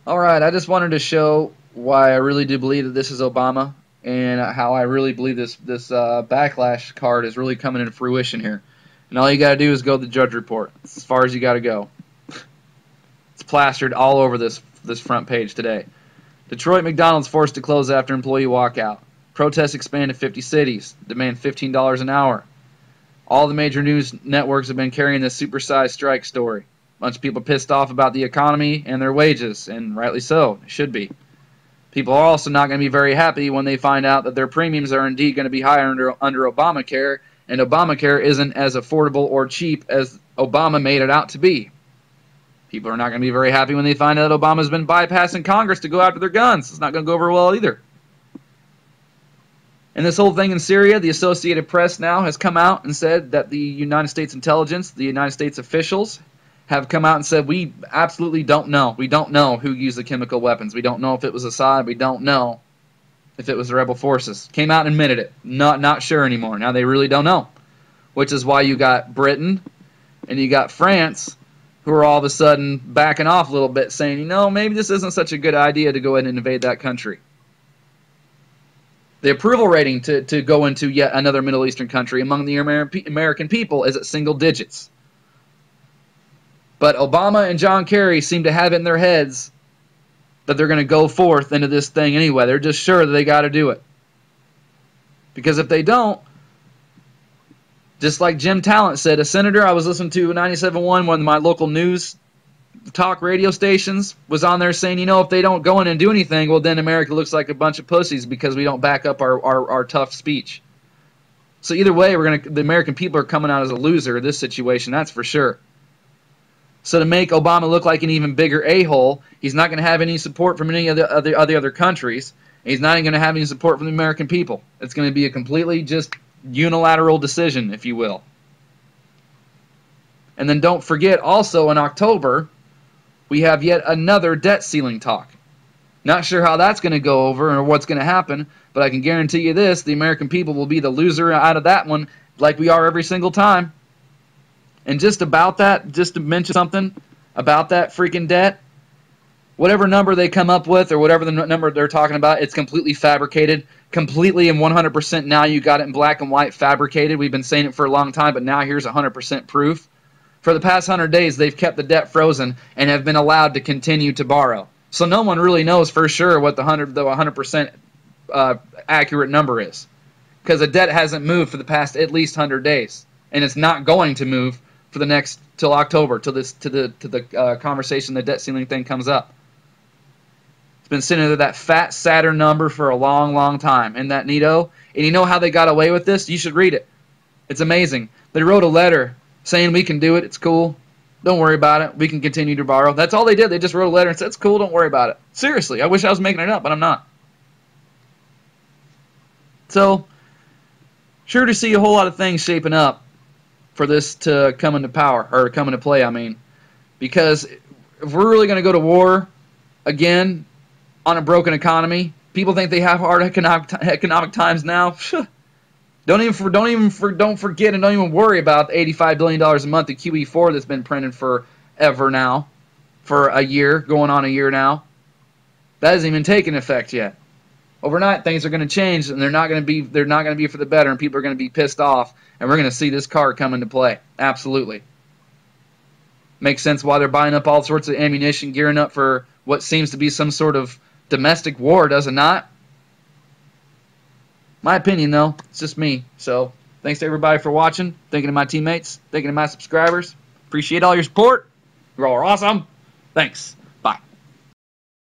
All right, I just wanted to show why I really do believe that this is Obama, and how I really believe this backlash card is really coming into fruition here. And all you got to do is go to the judge report. It's as far as you got to go. It's plastered all over this front page today. Detroit McDonald's forced to close after employee walkout. Protests expand to 50 cities. Demand $15 an hour. All the major news networks have been carrying this supersized strike story. A bunch of people pissed off about the economy and their wages, and rightly so. It should be. People are also not going to be very happy when they find out that their premiums are indeed going to be higher under Obamacare, and Obamacare isn't as affordable or cheap as Obama made it out to be. People are not going to be very happy when they find out that Obama's been bypassing Congress to go after their guns. It's not going to go over well either. And this whole thing in Syria, the Associated Press now has come out and said that the United States intelligence, the United States officials, have come out and said, we absolutely don't know. We don't know who used the chemical weapons. We don't know if it was Assad. We don't know if it was the rebel forces. Came out and admitted it. Not sure anymore. Now they really don't know. Which is why you got Britain and you got France, who are all of a sudden backing off a little bit, saying, you know, maybe this isn't such a good idea to go ahead and invade that country. The approval rating to go into yet another Middle Eastern country among the American people is at single digits. But Obama and John Kerry seem to have it in their heads that they're going to go forth into this thing anyway. They're just sure that they got to do it. Because if they don't, just like Jim Talent said, a senator I was listening to 97.1, one of my local news talk radio stations, was on there saying, you know, if they don't go in and do anything, well, then America looks like a bunch of pussies because we don't back up our tough speech. So either way, the American people are coming out as a loser in this situation, that's for sure. So to make Obama look like an even bigger a-hole, he's not going to have any support from any of the other countries. He's not even going to have any support from the American people. It's going to be a completely just unilateral decision, if you will. And then don't forget, also in October, we have yet another debt ceiling talk. Not sure how that's going to go over or what's going to happen, but I can guarantee you this, the American people will be the loser out of that one like we are every single time. And just about that, just to mention something about that freaking debt, whatever number they come up with or whatever the number they're talking about, it's completely fabricated, completely and 100% now you got it in black and white fabricated. We've been saying it for a long time, but now here's 100% proof. For the past 100 days, they've kept the debt frozen and have been allowed to continue to borrow. So no one really knows for sure what the 100% accurate number is, because the debt hasn't moved for the past at least 100 days, and it's not going to move for the next till October, till the conversation, the debt ceiling thing comes up. It's been sitting at that fat Saturn number for a long, long time. And that neato, and you know how they got away with this? You should read it. It's amazing. They wrote a letter saying we can do it. It's cool. Don't worry about it. We can continue to borrow. That's all they did. They just wrote a letter and said, it's cool. Don't worry about it. Seriously, I wish I was making it up, but I'm not. So, sure to see a whole lot of things shaping up for this to come into power, or come into play, I mean. Because if we're really going to go to war again on a broken economy, people think they have hard economic times now. Don't forget and don't even worry about the $85 billion a month of QE4 that's been printed forever now, for a year, going on a year now. That hasn't even taken effect yet. Overnight, things are going to change, and they're not going to be for the better, and people are going to be pissed off, and we're going to see this card come into play. Absolutely. Makes sense why they're buying up all sorts of ammunition, gearing up for what seems to be some sort of domestic war, does it not? My opinion, though. It's just me. So, thanks to everybody for watching. Thinking of my teammates. Thinking of my subscribers. Appreciate all your support. You all are awesome. Thanks.